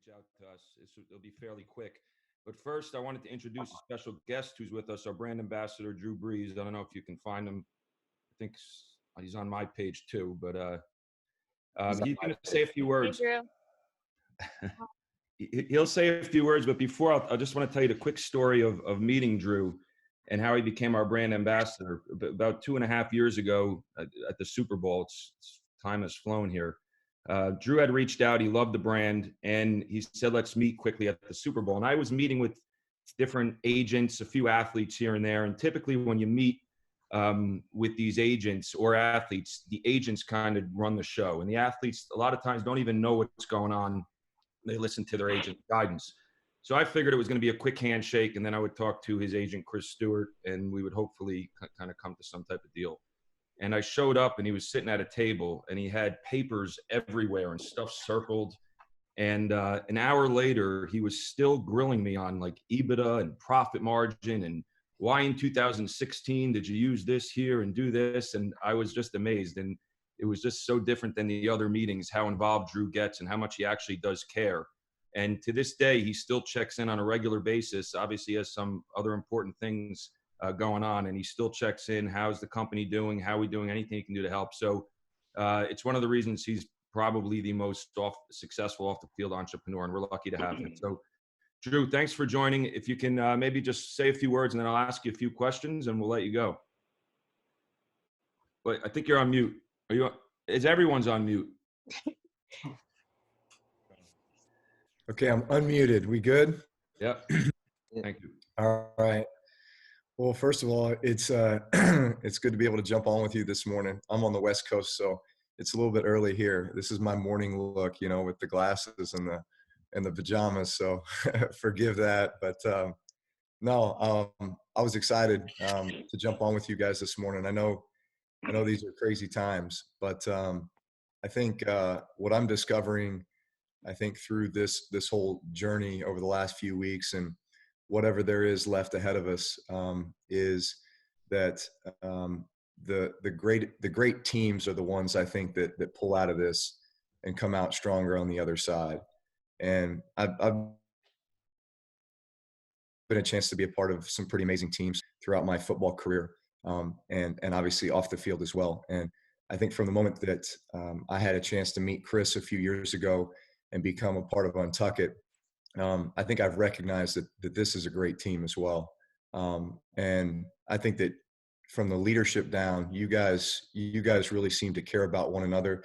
reach out to us. It'll be fairly quick. But first, I wanted to introduce a special guest who's with us, our brand ambassador, Drew Brees. I don't know if you can find him. I think he's on my page too, but he's going to say a few words. Hey, He'll say a few words, but before I just want to tell you the quick story of meeting Drew and how he became our brand ambassador. About 2.5 years ago at the Super Bowl, time has flown here. Drew had reached out. He loved the brand, and he said, let's meet quickly at the Super Bowl. And I was meeting with different agents, a few athletes here and there. And typically when you meet with these agents or athletes, the agents kind of run the show. And the athletes a lot of times don't even know what's going on. They listen to their agent guidance. So I figured it was going to be a quick handshake, and then I would talk to his agent, Chris Stewart, and we would hopefully kind of come to some type of deal. And I showed up, and he was sitting at a table, and he had papers everywhere and stuff circled. And an hour later, he was still grilling me on like EBITDA and profit margin and why in 2016 did you use this here and do this? And I was just amazed. And it was just so different than the other meetings, how involved Drew gets and how much he actually does care. And to this day, he still checks in on a regular basis. Obviously, he has some other important things going on, and he still checks in. How's the company doing? How are we doing? Anything he can do to help. So it's one of the reasons he's probably the most successful off the field entrepreneur, and we're lucky to have him. So Drew, thanks for joining. If you can maybe just say a few words, and then I'll ask you a few questions, and we'll let you go. But I think you're on mute. Everyone's on mute? Okay, I'm unmuted. We good? Yep. Thank you. All right. Well, first of all, it's good to be able to jump on with you this morning. I'm on the West Coast, so it's a little bit early here. This is my morning look, with the glasses and the pajamas. So forgive that. But no, I was excited to jump on with you guys this morning. I know these are crazy times, but I think what I'm discovering, I think through this whole journey over the last few weeks and whatever there is left ahead of us, is that the great teams are the ones I think that pull out of this and come out stronger on the other side. And I've been a chance to be a part of some pretty amazing teams throughout my football career, and obviously off the field as well. And I think from the moment that I had a chance to meet Chris a few years ago and become a part of UNTUCKit, I think I've recognized that this is a great team as well. And I think that from the leadership down, you guys really seem to care about one another.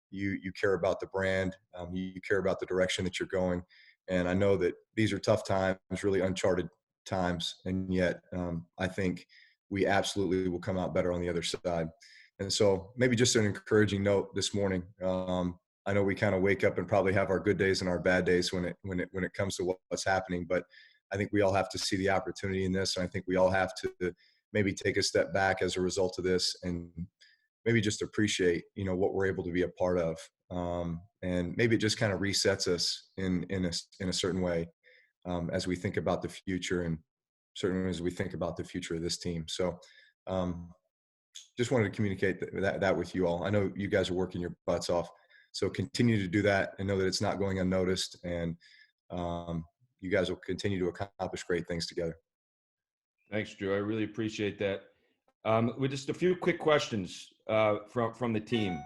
You care about the brand. You care about the direction that you're going. And I know that these are tough times, really uncharted times. And yet I think we absolutely will come out better on the other side. And so maybe just an encouraging note this morning. I know we kind of wake up and probably have our good days and our bad days when it comes to what's happening, but I think we all have to see the opportunity in this. And I think we all have to maybe take a step back as a result of this and maybe just appreciate, what we're able to be a part of. And maybe it just kind of resets us in a certain way as we think about the future, and certainly as we think about the future of this team. So just wanted to communicate that with you all. I know you guys are working your butts off, so continue to do that and know that it's not going unnoticed, and you guys will continue to accomplish great things together. Thanks, Drew. I really appreciate that. With just a few quick questions from the team.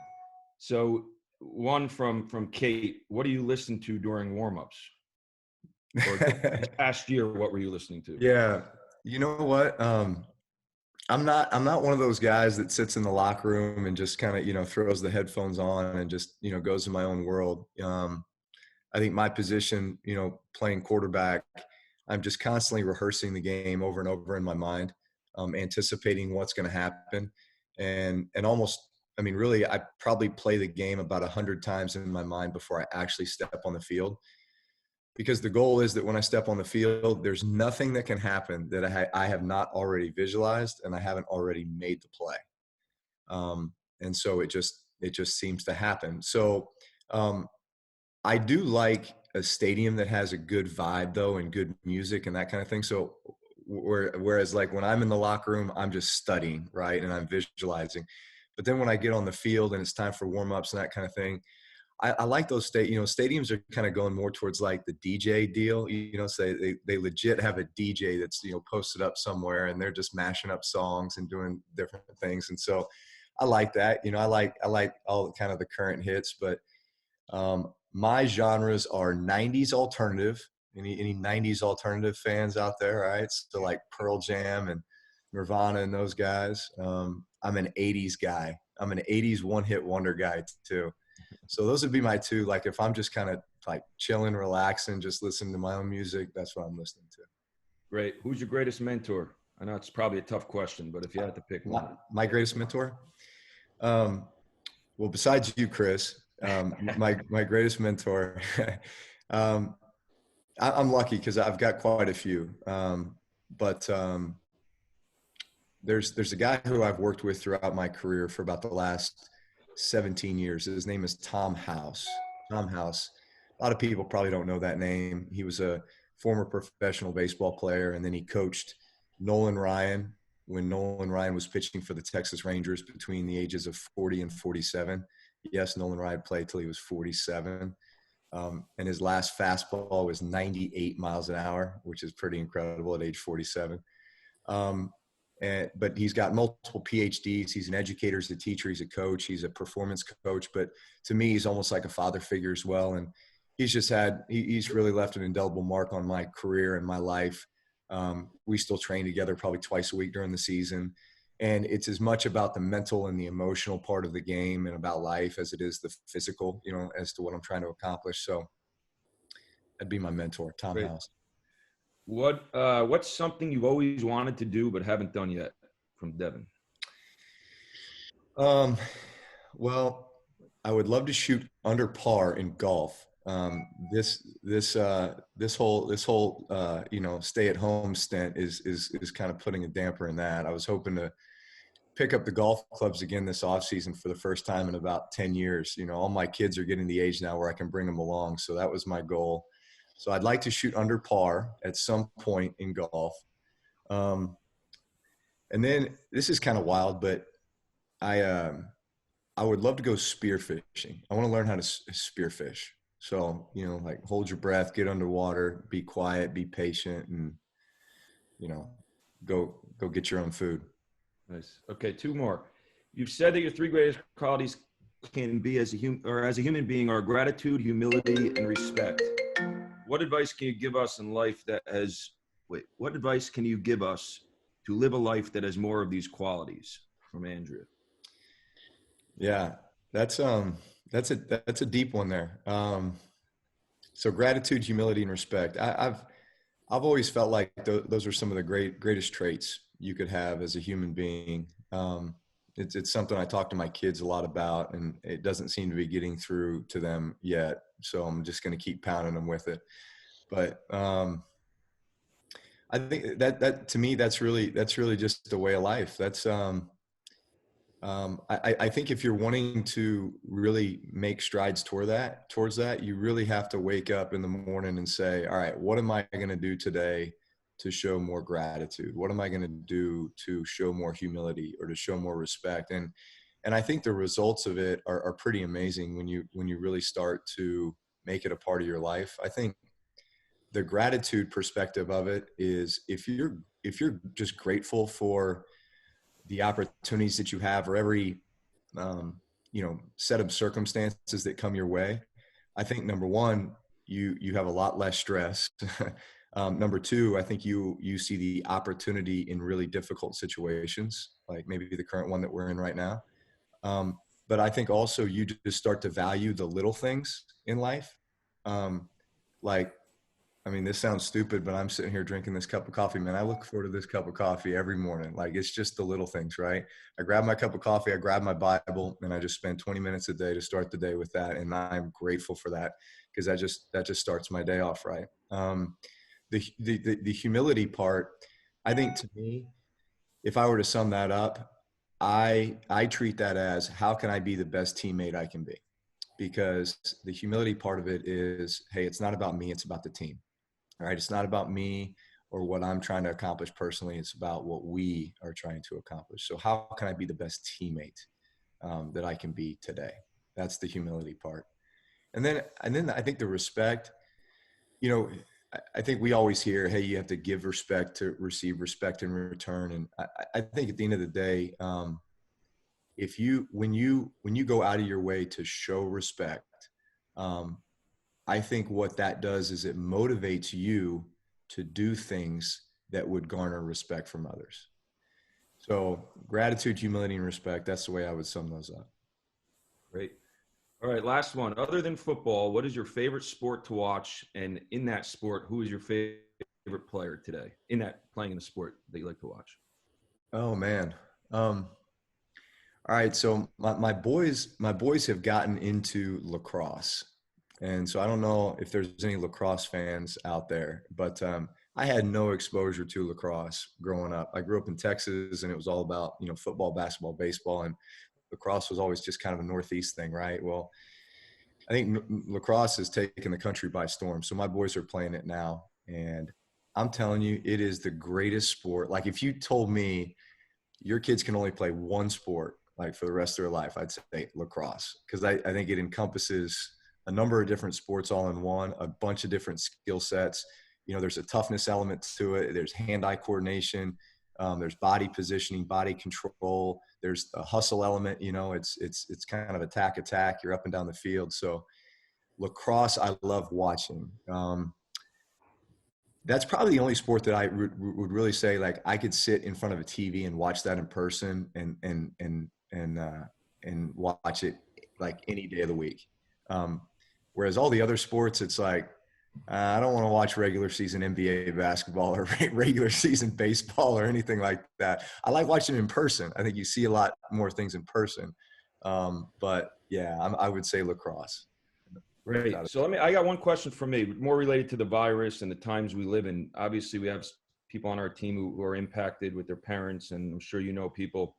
So one from Kate: what do you listen to during warmups? Or this past year, what were you listening to? Yeah, you know what? I'm not one of those guys that sits in the locker room and just kind of, throws the headphones on and just, goes in my own world. I think my position, playing quarterback, I'm just constantly rehearsing the game over and over in my mind, anticipating what's going to happen. And almost, really, I probably play the game about 100 times in my mind before I actually step on the field. Because the goal is that when I step on the field, there's nothing that can happen that I have not already visualized and I haven't already made the play. And so it just seems to happen. So I do like a stadium that has a good vibe though, and good music and that kind of thing. So whereas like when I'm in the locker room, I'm just studying, right? And I'm visualizing. But then when I get on the field and it's time for warm-ups and that kind of thing, I like those stadiums are kind of going more towards like the DJ deal, so they legit have a DJ that's, posted up somewhere and they're just mashing up songs and doing different things. And so I like that, I like all kind of the current hits, but my genres are 90s alternative. Any 90s alternative fans out there? All right. So like Pearl Jam and Nirvana and those guys. I'm an 80s guy. I'm an 80s one hit wonder guy too. So those would be my two. Like if I'm just kind of like chilling, relaxing, just listening to my own music, that's what I'm listening to. Great. Who's your greatest mentor? I know it's probably a tough question, but if you had to pick one. My greatest mentor? Well, besides you, Chris, my greatest mentor, I'm lucky because I've got quite a few. But there's a guy who I've worked with throughout my career for about the last 17 years. His name is Tom House. Tom House. A lot of people probably don't know that name. He was a former professional baseball player, and then he coached Nolan Ryan when Nolan Ryan was pitching for the Texas Rangers between the ages of 40 and 47. Yes, Nolan Ryan played till he was 47. And his last fastball was 98 miles an hour, which is pretty incredible at age 47. But he's got multiple PhDs. He's an educator, he's a teacher, he's a coach, he's a performance coach. But to me, he's almost like a father figure as well. And he's really left an indelible mark on my career and my life. We still train together probably twice a week during the season. And it's as much about the mental and the emotional part of the game and about life as it is the physical, as to what I'm trying to accomplish. So that'd be my mentor, Tom Great. House. What's something you've always wanted to do but haven't done yet, from Devin? Well, I would love to shoot under par in golf. This whole stay at home stint is kind of putting a damper in that. I was hoping to pick up the golf clubs again this off season for the first time in about 10 years. All my kids are getting the age now where I can bring them along. So that was my goal. So I'd like to shoot under par at some point in golf. And then this is kind of wild, but I would love to go spearfishing. I want to learn how to spearfish. So, like hold your breath, get underwater, be quiet, be patient, and, go get your own food. Nice. Okay, two more. You've said that your three greatest qualities can be as a human being are gratitude, humility, and respect. What advice can you give us in life what advice can you give us to live a life that has more of these qualities? From Andrea. Yeah, that's a deep one there. So gratitude, humility, and respect. I've always felt like those are some of the greatest traits you could have as a human being. It's something I talk to my kids a lot about, and it doesn't seem to be getting through to them yet. So I'm just going to keep pounding them with it. But I think that to me, that's really just a way of life. That's I think if you're wanting to really make strides towards that, you really have to wake up in the morning and say, all right, what am I going to do today to show more gratitude? What am I going to do to show more humility or to show more respect? And I think the results of it are pretty amazing when you really start to make it a part of your life. I think the gratitude perspective of it is if you're just grateful for the opportunities that you have or every, set of circumstances that come your way. I think number one, you have a lot less stress. Number two, I think you see the opportunity in really difficult situations, like maybe the current one that we're in right now. But I think also you just start to value the little things in life. This sounds stupid, but I'm sitting here drinking this cup of coffee, man. I look forward to this cup of coffee every morning. Like, it's just the little things, right? I grab my cup of coffee, I grab my Bible, and I just spend 20 minutes a day to start the day with that. And I'm grateful for that because that just starts my day off, right? The humility part, I think to me, if I were to sum that up, I treat that as how can I be the best teammate I can be? Because the humility part of it is, hey, it's not about me, it's about the team. All right. It's not about me or what I'm trying to accomplish personally. It's about what we are trying to accomplish. So how can I be the best teammate that I can be today? That's the humility part. And then I think the respect, you know, I think we always hear, hey, you have to give respect to receive respect in return. And I think at the end of the day, if you when you go out of your way to show respect, um, I think what that does is it motivates you to do things that would garner respect from others. So gratitude, humility, and respect, that's the way I would sum those up. Great. All right, last one. Other than football, what is your favorite sport to watch? And in that sport, who is your favorite player today in that playing in the sport that you like to watch? Oh man. All right. So my boys have gotten into lacrosse. And so I don't know if there's any lacrosse fans out there, but I had no exposure to lacrosse growing up. I grew up in Texas and it was all about, football, basketball, baseball, and lacrosse was always just kind of a Northeast thing, right? Well, I think lacrosse has taken the country by storm. So my boys are playing it now. And I'm telling you, it is the greatest sport. Like if you told me your kids can only play one sport like for the rest of their life, I'd say lacrosse, because I think it encompasses a number of different sports all in one, a bunch of different skill sets. There's a toughness element to it. There's hand-eye coordination. There's body positioning, body control. There's a hustle element. It's kind of attack. You're up and down the field. So lacrosse, I love watching. That's probably the only sport that I would really say, like, I could sit in front of a TV and watch that in person and watch it like any day of the week. Whereas all the other sports, it's like, I don't want to watch regular season NBA basketball or regular season baseball or anything like that. I like watching it in person. I think you see a lot more things in person. But yeah, I would say lacrosse. Great. So I got one question for me, more related to the virus and the times we live in. Obviously, we have people on our team who are impacted with their parents, and I'm sure you know people.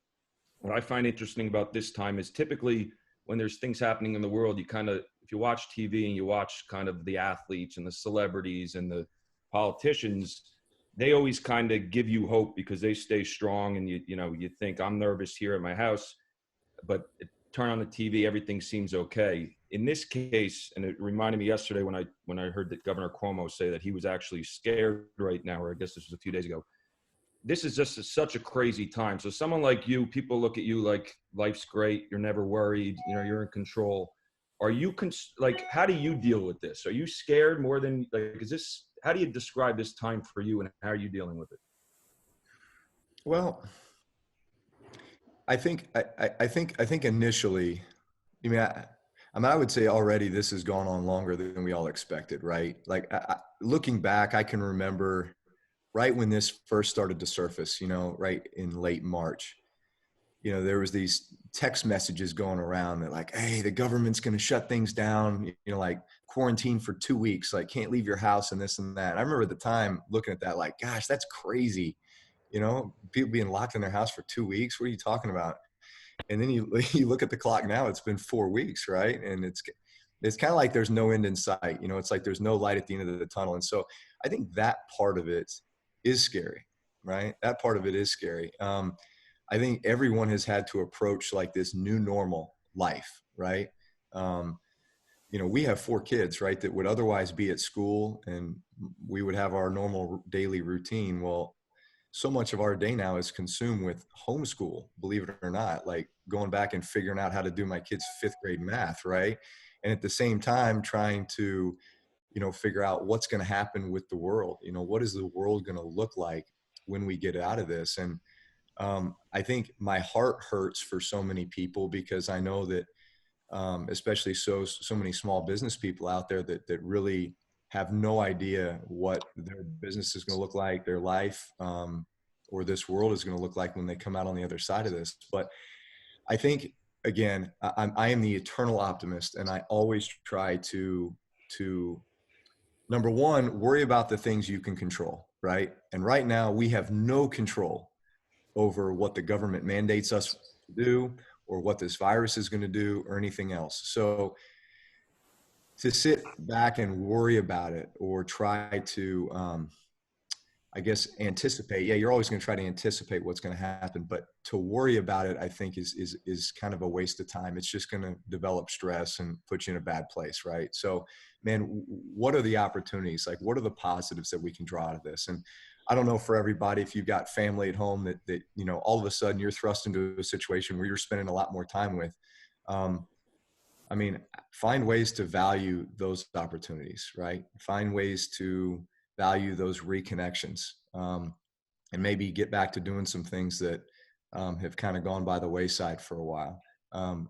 What I find interesting about this time is typically when there's things happening in the world, you kind of, if you watch TV and you watch kind of the athletes and the celebrities and the politicians, they always kind of give you hope because they stay strong, and you think, I'm nervous here at my house, but turn on the TV, everything seems okay. In this case, and it reminded me yesterday when I heard that Governor Cuomo say that he was actually scared right now, or I guess this was a few days ago. This is just such a crazy time. So someone like you, people look at you like life's great, you're never worried, you're in control. Are you like, how do you deal with this? Are you scared more than, like, how do you describe this time for you, and how are you dealing with it? Well, I think initially, I would say already this has gone on longer than we all expected, right? Like looking back, I can remember right when this first started to surface, right in late March, there was these text messages going around that like, hey, the government's going to shut things down, like quarantine for 2 weeks, like can't leave your house and this and that. And I remember at the time looking at that, like, gosh, that's crazy. People being locked in their house for 2 weeks. What are you talking about? And then you look at the clock now, it's been 4 weeks, right? And it's kind of like there's no end in sight. It's like there's no light at the end of the tunnel. And so I think that part of it is scary, right? That part of it is scary. I think everyone has had to approach like this new normal life, right? We have 4 kids, right, that would otherwise be at school and we would have our normal daily routine. Well, so much of our day now is consumed with homeschool, believe it or not, like going back and figuring out how to do my kids' 5th grade math, right? And at the same time, trying to, figure out what's going to happen with the world. What is the world going to look like when we get out of this? And I think my heart hurts for so many people because I know that, especially so many small business people out there that really have no idea what their business is going to look like, their life, or this world is going to look like when they come out on the other side of this. But I think, again, I am the eternal optimist, and I always try to number one, worry about the things you can control, right? And right now we have no control over what the government mandates us to do or what this virus is going to do or anything else. So to sit back and worry about it or try to I guess, anticipate. Yeah, you're always going to try to anticipate what's going to happen, but to worry about it, I think is kind of a waste of time. It's just going to develop stress and put you in a bad place, right? So, man, what are the opportunities? Like, what are the positives that we can draw out of this? And I don't know for everybody, if you've got family at home that all of a sudden you're thrust into a situation where you're spending a lot more time with. Um, I mean, find ways to value those opportunities, right? Find ways to value those reconnections, and maybe get back to doing some things that have kind of gone by the wayside for a while.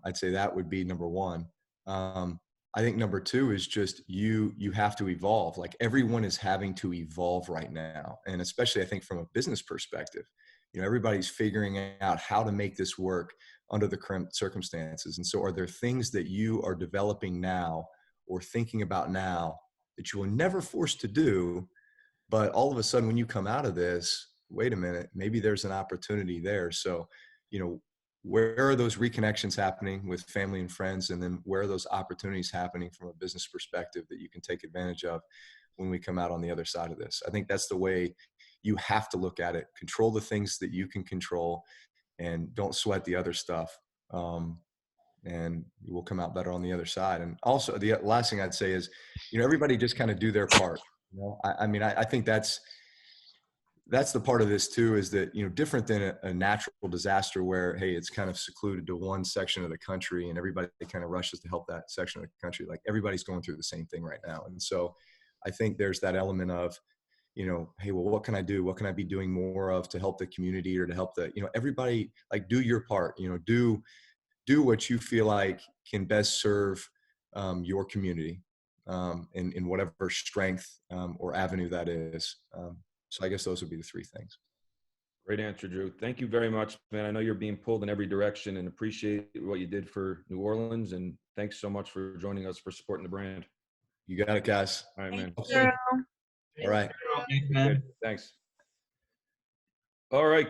I'd say that would be number one. Um, I think number two is just you have to evolve. Like, everyone is having to evolve right now, and especially I think from a business perspective, everybody's figuring out how to make this work under the current circumstances. And so, are there things that you are developing now or thinking about now that you were never forced to do, but all of a sudden when you come out of this, wait a minute, maybe there's an opportunity there. So, you know, where are those reconnections happening with family and friends? And then where are those opportunities happening from a business perspective that you can take advantage of when we come out on the other side of this? I think that's the way you have to look at it. Control the things that you can control and don't sweat the other stuff. Um, and you will come out better on the other side. And also, the last thing I'd say is, everybody just kind of do their part. I mean, I think that's the part of this too, is that, different than a natural disaster where, hey, it's kind of secluded to one section of the country and everybody kind of rushes to help that section of the country. Like, everybody's going through the same thing right now. And so I think there's that element of, hey, well, what can I do? What can I be doing more of to help the community or to help everybody, like, do your part, do what you feel like can best serve your community in whatever strength or avenue that is. So I guess those would be the three things. Great answer, Drew. Thank you very much, man. I know you're being pulled in every direction, and appreciate what you did for New Orleans. And thanks so much for joining us, for supporting the brand. You got it, guys. All right, man. All right. Thanks, man. Good. Thanks. All right.